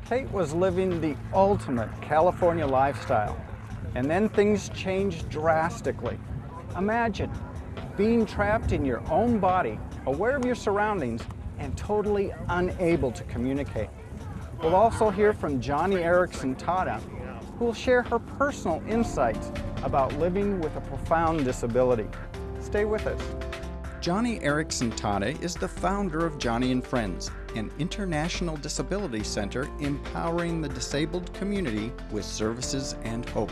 Kate was living the ultimate California lifestyle, and then things changed drastically. Imagine being trapped in your own body, aware of your surroundings, and totally unable to communicate. We'll also hear from Joni Eareckson Tada, who will share her personal insights about living with a profound disability. Stay with us. Joni Eareckson Tada is the founder of Joni and Friends, an international disability center empowering the disabled community with services and hope.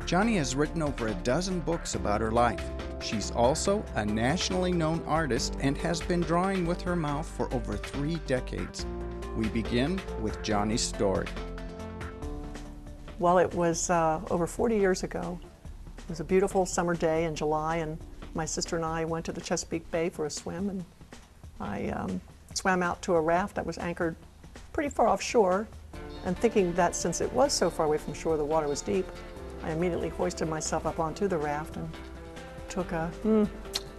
Joni has written over a dozen books about her life. She's also a nationally known artist and has been drawing with her mouth for over 3 decades. We begin with Joni's story. Well, it was over 40 years ago. It was a beautiful summer day in July, and my sister and I went to the Chesapeake Bay for a swim, and I swam out to a raft that was anchored pretty far offshore, and thinking that since it was so far away from shore, the water was deep, I immediately hoisted myself up onto the raft and took a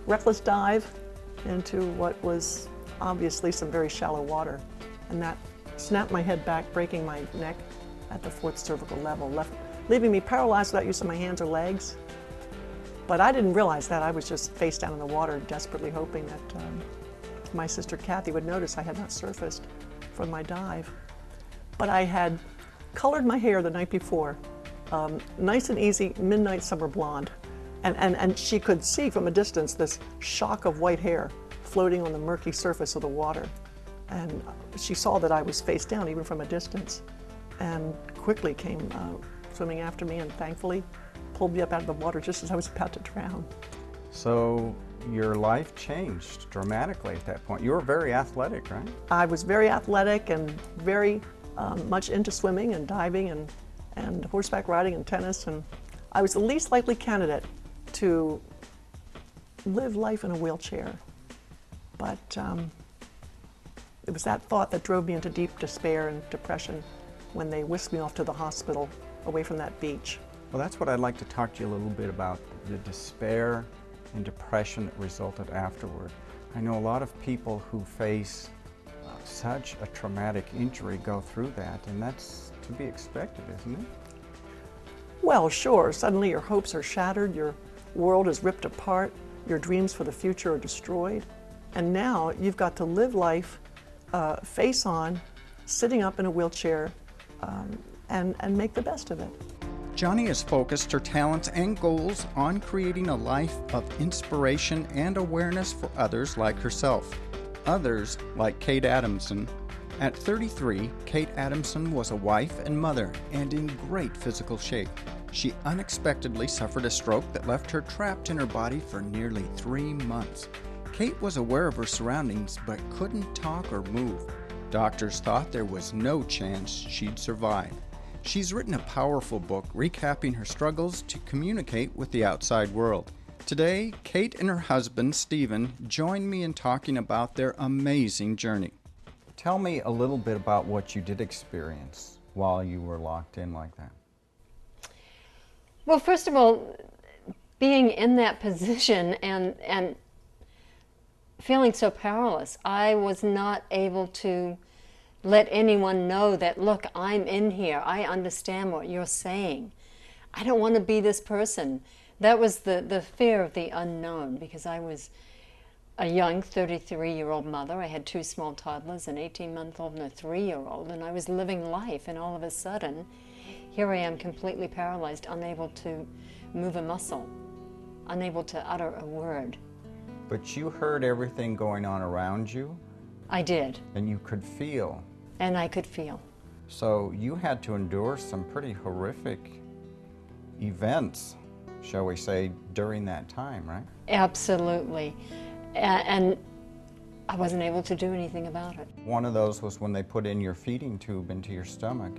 reckless dive into what was obviously some very shallow water, and that snapped my head back, breaking my neck at the 4th cervical level, leaving me paralyzed without use of my hands or legs. But I didn't realize that. I was just face down in the water, desperately hoping that my sister Kathy would notice I had not surfaced from my dive. But I had colored my hair the night before, nice and easy midnight summer blonde. And she could see from a distance this shock of white hair floating on the murky surface of the water. And she saw that I was face down even from a distance, and quickly came swimming after me and thankfully pulled me up out of the water just as I was about to drown. So your life changed dramatically at that point. You were very athletic, right? I was very athletic and very much into swimming and diving and horseback riding and tennis, and I was the least likely candidate to live life in a wheelchair. But it was that thought that drove me into deep despair and depression when they whisked me off to the hospital away from that beach. Well, that's what I'd like to talk to you a little bit about, the despair and depression that resulted afterward. I know a lot of people who face such a traumatic injury go through that, and that's to be expected, isn't it? Well, sure. Suddenly your hopes are shattered, your world is ripped apart, your dreams for the future are destroyed, and now you've got to live life face on, sitting up in a wheelchair, and make the best of it. Joni has focused her talents and goals on creating a life of inspiration and awareness for others like herself. Others like Kate Adamson. At 33, Kate Adamson was a wife and mother and in great physical shape. She unexpectedly suffered a stroke that left her trapped in her body for nearly 3 months. Kate was aware of her surroundings but couldn't talk or move. Doctors thought there was no chance she'd survive. She's written a powerful book recapping her struggles to communicate with the outside world. Today, Kate and her husband, Stephen, join me in talking about their amazing journey. Tell me a little bit about what you did experience while you were locked in like that. Well, first of all, being in that position and feeling so powerless, I was not able to let anyone know that, look, I'm in here. I understand what you're saying. I don't want to be this person. That was the fear of the unknown, because I was a young 33-year-old mother. I had 2 small toddlers, an 18-month-old and a 3-year-old, and I was living life, and all of a sudden, here I am completely paralyzed, unable to move a muscle, unable to utter a word. But you heard everything going on around you? I did. And you could feel? And I could feel. So you had to endure some pretty horrific events, shall we say, during that time, right? Absolutely. And I wasn't able to do anything about it. One of those was when they put in your feeding tube into your stomach.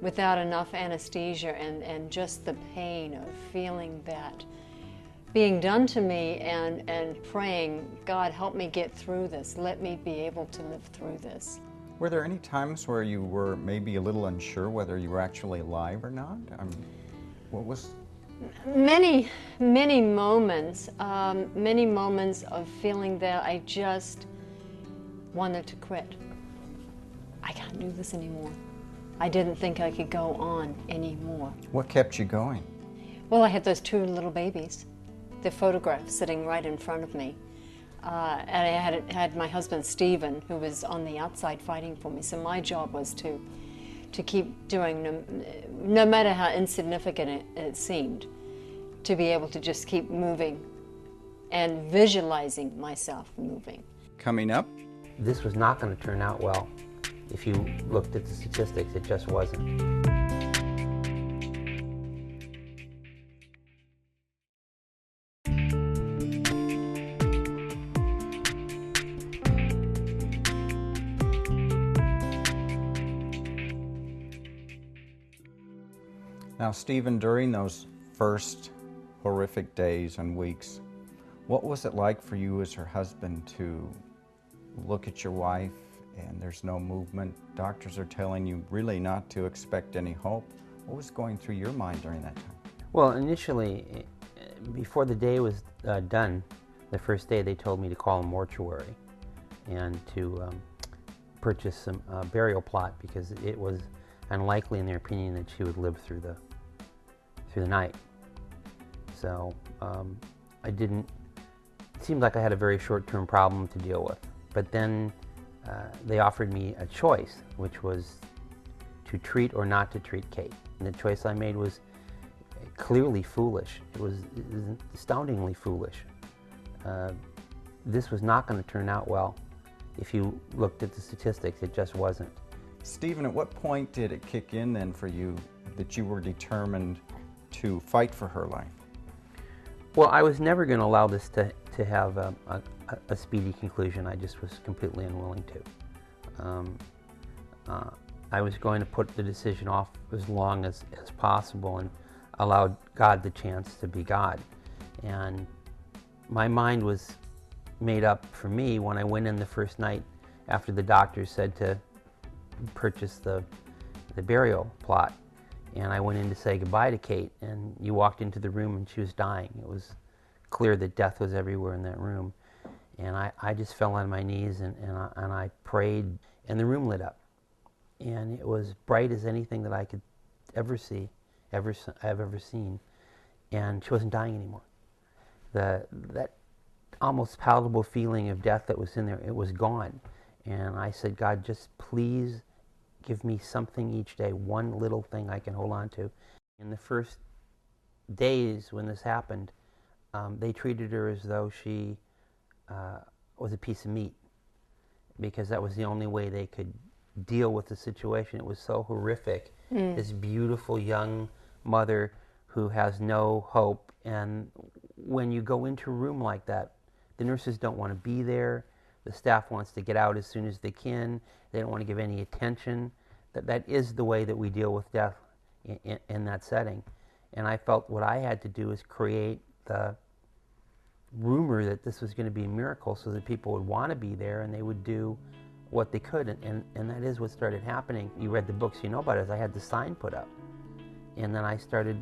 Without enough anesthesia and just the pain of feeling that being done to me and praying, God, help me get through this. Let me be able to live through this. Were there any times where you were maybe a little unsure whether you were actually alive or not? What was... Many moments of feeling that I just wanted to quit. I can't do this anymore. I didn't think I could go on anymore. What kept you going? Well, I had those two little babies, the photographs sitting right in front of me. And I had my husband, Stephen, who was on the outside fighting for me. So my job was to keep doing, no matter how insignificant it seemed, to be able to just keep moving and visualizing myself moving. Coming up, this was not going to turn out well. If you looked at the statistics, it just wasn't. now Stephen, during those first horrific days and weeks, what was it like for you as her husband to look at your wife and there's no movement? Doctors are telling you really not to expect any hope. What was going through your mind during that time? Well, initially, before the day was done, the first day they told me to call a mortuary and to purchase some burial plot because it was unlikely in their opinion that she would live through the night. So it seemed like I had a very short-term problem to deal with. But then they offered me a choice, which was to treat or not to treat Kate. And the choice I made was clearly foolish. It was astoundingly foolish. This was not going to turn out well. If you looked at the statistics, it just wasn't. Stephen, at what point did it kick in then for you that you were determined to fight for her life? Well, I was never going to allow this to have a speedy conclusion. I just was completely unwilling to. I was going to put the decision off as long as possible and allowed God the chance to be God. And my mind was made up for me when I went in the first night after the doctor said to purchase the burial plot. And I went in to say goodbye to Kate, and you walked into the room and she was dying. It was clear that death was everywhere in that room. And I just fell on my knees and I prayed, and the room lit up. And it was bright as anything that I could ever see, I've ever seen. And she wasn't dying anymore. That almost palatable feeling of death that was in there, it was gone. And I said, God, just please give me something each day, one little thing I can hold on to. In the first days when this happened, they treated her as though she was a piece of meat, because that was the only way they could deal with the situation. It was so horrific. This beautiful young mother who has no hope, and when you go into a room like that, the nurses don't want to be there. The staff wants to get out as soon as they can. They don't want to give any attention. That is the way that we deal with death in that setting. And I felt what I had to do is create the rumor that this was going to be a miracle so that people would want to be there and they would do what they could. And that is what started happening. You read the books, you know about it. I had the sign put up. And then I started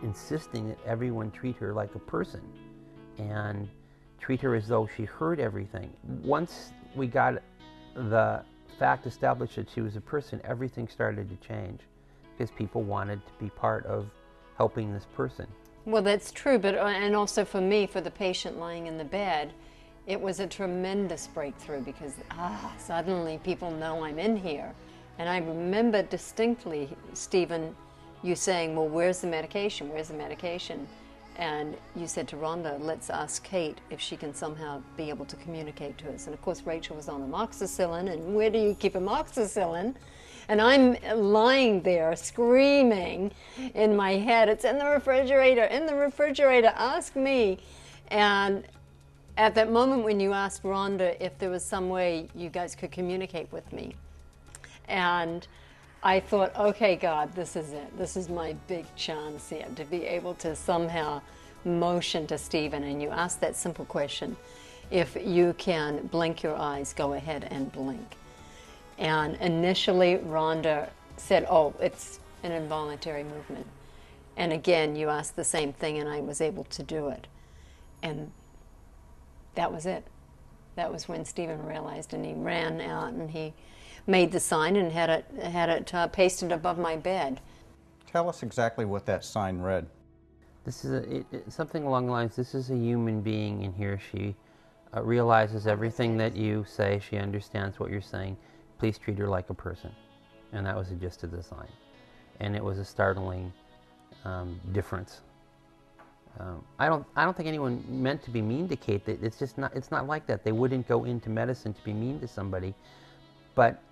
insisting that everyone treat her like a person and treat her as though she heard everything. Once we got the fact established that she was a person, everything started to change because people wanted to be part of helping this person. Well, that's true, but and also for me, for the patient lying in the bed, it was a tremendous breakthrough because suddenly people know I'm in here. And I remember distinctly, Stephen, you saying, well, where's the medication? Where's the medication? And you said to Rhonda, let's ask Kate if she can somehow be able to communicate to us. And of course, Rachel was on amoxicillin, and where do you keep amoxicillin? And I'm lying there screaming in my head, it's in the refrigerator, ask me. And at that moment when you asked Rhonda if there was some way you guys could communicate with me, and I thought, okay, God, this is it. This is my big chance here to be able to somehow motion to Stephen. And you asked that simple question, if you can blink your eyes, go ahead and blink. And initially, Rhonda said, oh, it's an involuntary movement. And again, you asked the same thing, and I was able to do it. And that was it. That was when Stephen realized, and he ran out, and he made the sign and had it pasted above my bed. Tell us exactly what that sign read. This is something along the lines, this is a human being, and here she realizes everything that you say. She understands what you're saying. Please treat her like a person. And that was the gist of the sign. And it was a startling difference. I don't think anyone meant to be mean to Kate. It's just not. It's not like that. They wouldn't go into medicine to be mean to somebody, but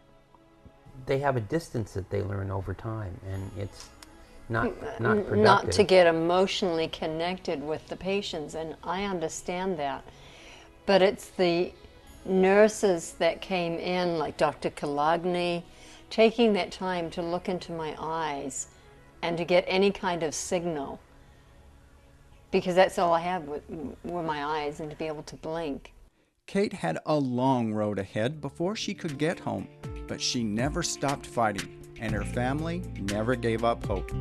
they have a distance that they learn over time, and it's not productive. Not to get emotionally connected with the patients, and I understand that. But it's the nurses that came in, like Dr. Kalagny, taking that time to look into my eyes and to get any kind of signal, because that's all I had were my eyes, and to be able to blink. Kate had a long road ahead before she could get home, but she never stopped fighting, and her family never gave up hope.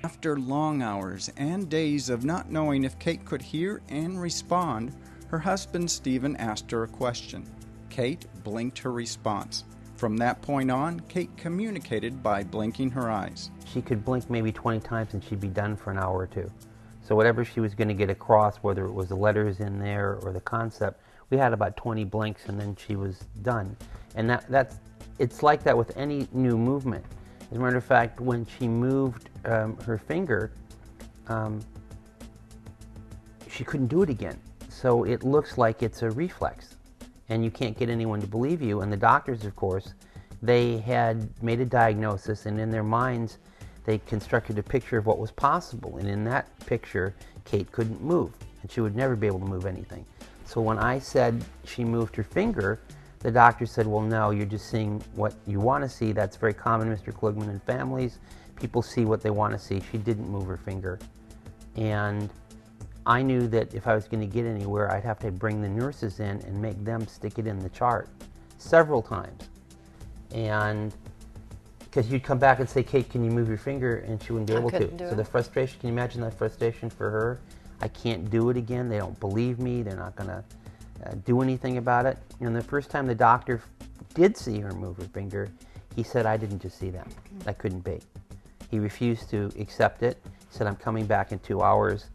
After long hours and days of not knowing if Kate could hear and respond, her husband Stephen asked her a question. Kate blinked her response. From that point on, Kate communicated by blinking her eyes. She could blink maybe 20 times and she'd be done for an hour or two. So whatever she was going to get across, whether it was the letters in there or the concept, we had about 20 blinks and then she was done. And it's like that with any new movement. As a matter of fact, when she moved her finger, she couldn't do it again. So it looks like it's a reflex, and you can't get anyone to believe you. And the doctors, of course, they had made a diagnosis, and in their minds, they constructed a picture of what was possible. And in that picture, Kate couldn't move, and she would never be able to move anything. So when I said she moved her finger, the doctor said, well, no, you're just seeing what you want to see. That's very common, Mr. Klugman, in families. People see what they want to see. She didn't move her finger. And I knew that if I was going to get anywhere, I'd have to bring the nurses in and make them stick it in the chart several times. And because you'd come back and say, Kate, can you move your finger? And she wouldn't be able to. So the frustration, can you imagine that frustration for her? I can't do it again. They don't believe me. They're not going to do anything about it. And the first time the doctor did see her move her finger, he said, I didn't just see that. That couldn't be. He refused to accept it. He said, I'm coming back in 2 hours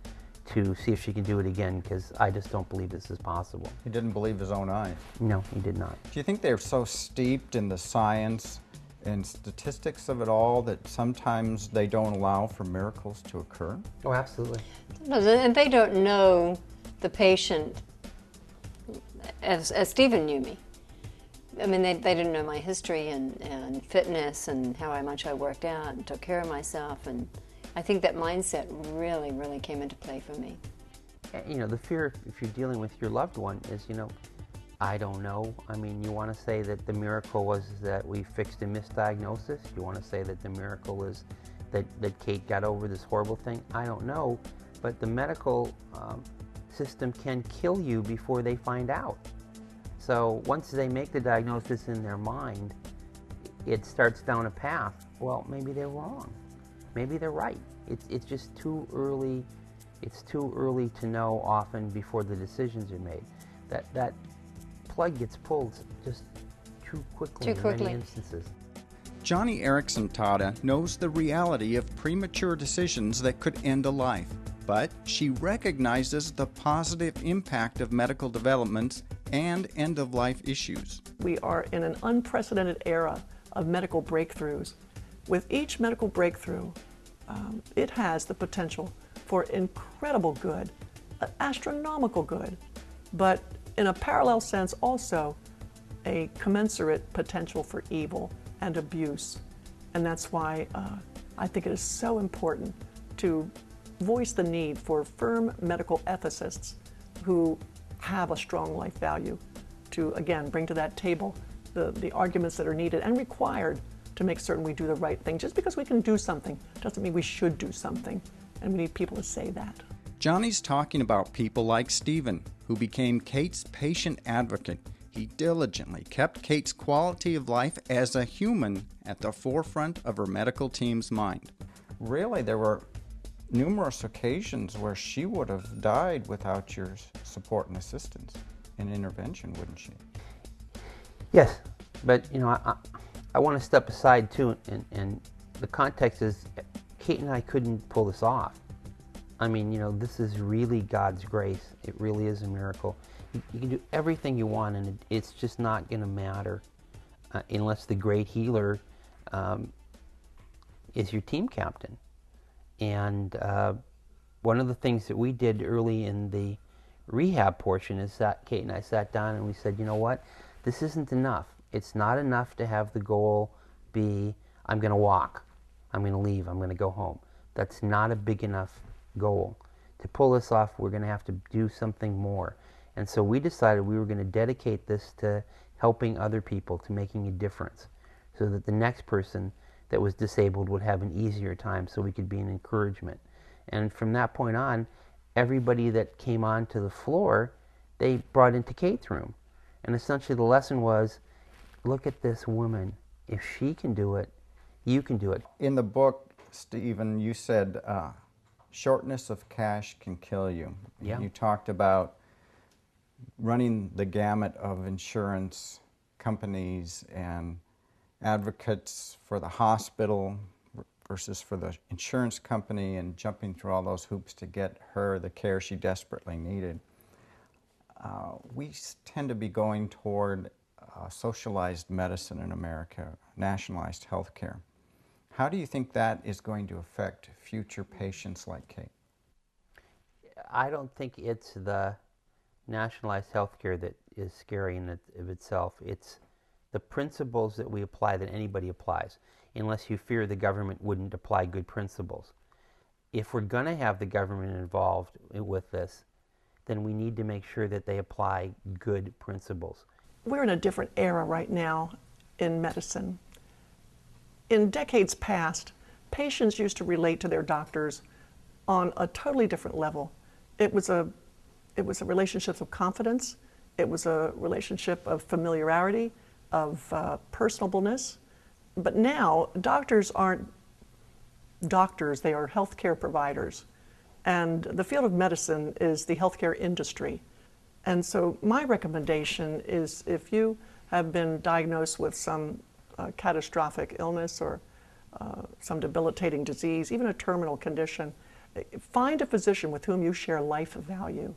to see if she can do it again, because I just don't believe this is possible. He didn't believe his own eyes. No, he did not. Do you think they're so steeped in the science and statistics of it all that sometimes they don't allow for miracles to occur? Oh, absolutely. And they don't know the patient as Stephen knew me. I mean, they didn't know my history and fitness and how much I worked out and took care of myself. And I think that mindset really, really came into play for me. You know, the fear, if you're dealing with your loved one, is, you know, I don't know. I mean, you want to say that the miracle was that we fixed a misdiagnosis? You want to say that the miracle is that Kate got over this horrible thing? I don't know. But the medical system can kill you before they find out. So once they make the diagnosis in their mind, it starts down a path. Well, maybe they're wrong. Maybe they're right. It's just too early. It's too early to know often before the decisions are made. That plug gets pulled just too quickly in many instances. Joni Eareckson Tada knows the reality of premature decisions that could end a life, but she recognizes the positive impact of medical developments and end-of-life issues. We are in an unprecedented era of medical breakthroughs. With each medical breakthrough, it has the potential for incredible good, astronomical good, but in a parallel sense also a commensurate potential for evil and abuse. And that's why I think it is so important to voice the need for firm medical ethicists who have a strong life value to, again, bring to that table the arguments that are needed and required to make certain we do the right thing. Just because we can do something doesn't mean we should do something, and we need people to say that. Joni's talking about people like Stephen, who became Kate's patient advocate He diligently kept Kate's quality of life as a human at the forefront of her medical team's mind. Really, there were numerous occasions where she would have died without your support and assistance and intervention, wouldn't she? Yes, but you know, I want to step aside too, and the context is Kate and I couldn't pull this off. I mean, you know, this is really God's grace. It really is a miracle. You can do everything you want, and it's just not going to matter unless the great healer is your team captain. And one of the things that we did early in the rehab portion is that Kate and I sat down and we said, you know what, this isn't enough. It's not enough to have the goal be, I'm going to walk, I'm going to leave, I'm going to go home. That's not a big enough goal. To pull this off, we're going to have to do something more. And so we decided we were going to dedicate this to helping other people, to making a difference, so that the next person that was disabled would have an easier time, so we could be an encouragement. And from that point on, everybody that came onto the floor, they brought into Kate's room. And essentially the lesson was, look at this woman. If she can do it, you can do it. In the book, Stephen, you said shortness of cash can kill you. Yeah. You talked about running the gamut of insurance companies and advocates for the hospital versus for the insurance company, and jumping through all those hoops to get her the care she desperately needed. We tend to be going toward socialized medicine in America, nationalized health care. How do you think that is going to affect future patients like Kate? I don't think it's the nationalized health care that is scary in of itself. It's the principles that we apply, that anybody applies, unless you fear the government wouldn't apply good principles. If we're going to have the government involved with this, then we need to make sure that they apply good principles. We're in a different era right now in medicine. In decades past, patients used to relate to their doctors on a totally different level. It was a relationship of confidence. It was a relationship of familiarity, of personableness. But now, doctors aren't doctors, they are healthcare providers. And the field of medicine is the healthcare industry. And so my recommendation is, if you have been diagnosed with some catastrophic illness or some debilitating disease, even a terminal condition, find a physician with whom you share life value.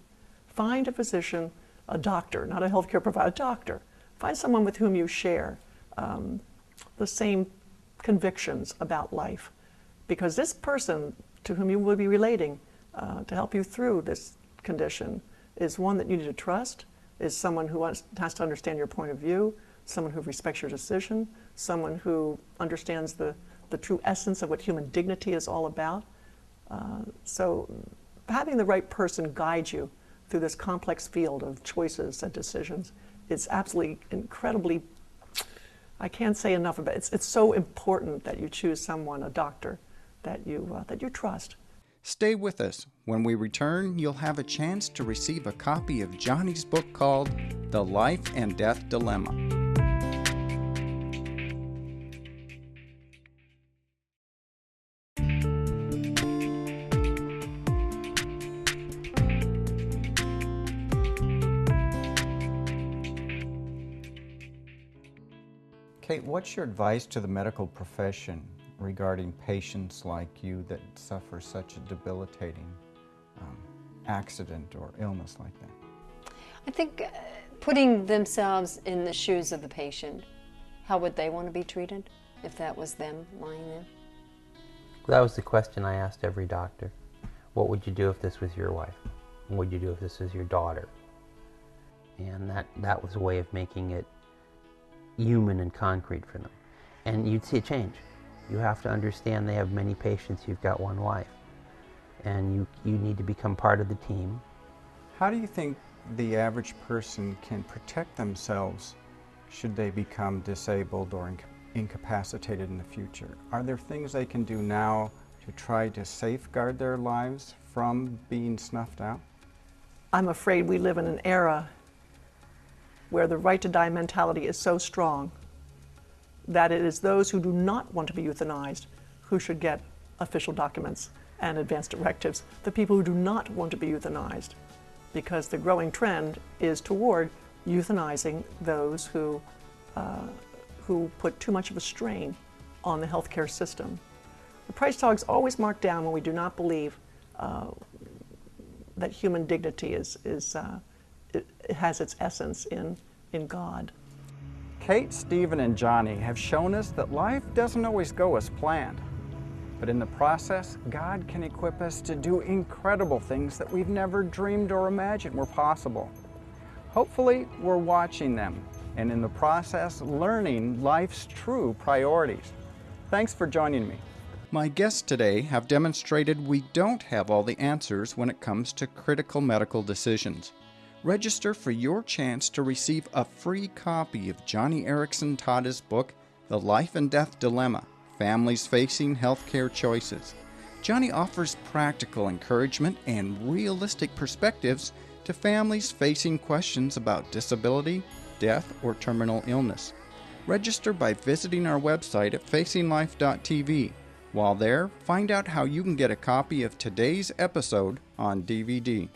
Find a physician, a doctor, not a healthcare provider, a doctor. Find someone with whom you share the same convictions about life. Because this person to whom you will be relating to help you through this condition is one that you need to trust, is someone who has to understand your point of view, someone who respects your decision, someone who understands the true essence of what human dignity is all about. So having the right person guide you through this complex field of choices and decisions is absolutely incredibly, I can't say enough about it. It's so important that you choose someone, a doctor, that you trust. Stay with us. When we return, you'll have a chance to receive a copy of Johnny's book called The Life and Death Dilemma. Kate, what's your advice to the medical profession regarding patients like you that suffer such a debilitating accident or illness like that? I think putting themselves in the shoes of the patient, how would they want to be treated if that was them lying there? That was the question I asked every doctor. What would you do if this was your wife? What would you do if this was your daughter? And that was a way of making it human and concrete for them. And you'd see a change. You have to understand they have many patients, you've got one wife. And you need to become part of the team. How do you think the average person can protect themselves should they become disabled or incapacitated in the future? Are there things they can do now to try to safeguard their lives from being snuffed out? I'm afraid we live in an era where the right to die mentality is so strong that it is those who do not want to be euthanized who should get official documents and advance directives, the people who do not want to be euthanized, because the growing trend is toward euthanizing those who put too much of a strain on the healthcare system. The price tag's always marked down when we do not believe that human dignity it has its essence in God. Kate, Stephen, and Johnny have shown us that life doesn't always go as planned. But in the process, God can equip us to do incredible things that we've never dreamed or imagined were possible. Hopefully, we're watching them and in the process learning life's true priorities. Thanks for joining me. My guests today have demonstrated we don't have all the answers when it comes to critical medical decisions. Register for your chance to receive a free copy of Joni Eareckson Tada's book, The Life and Death Dilemma: Families Facing Healthcare Choices. Joni offers practical encouragement and realistic perspectives to families facing questions about disability, death, or terminal illness. Register by visiting our website at facinglife.tv. While there, find out how you can get a copy of today's episode on DVD.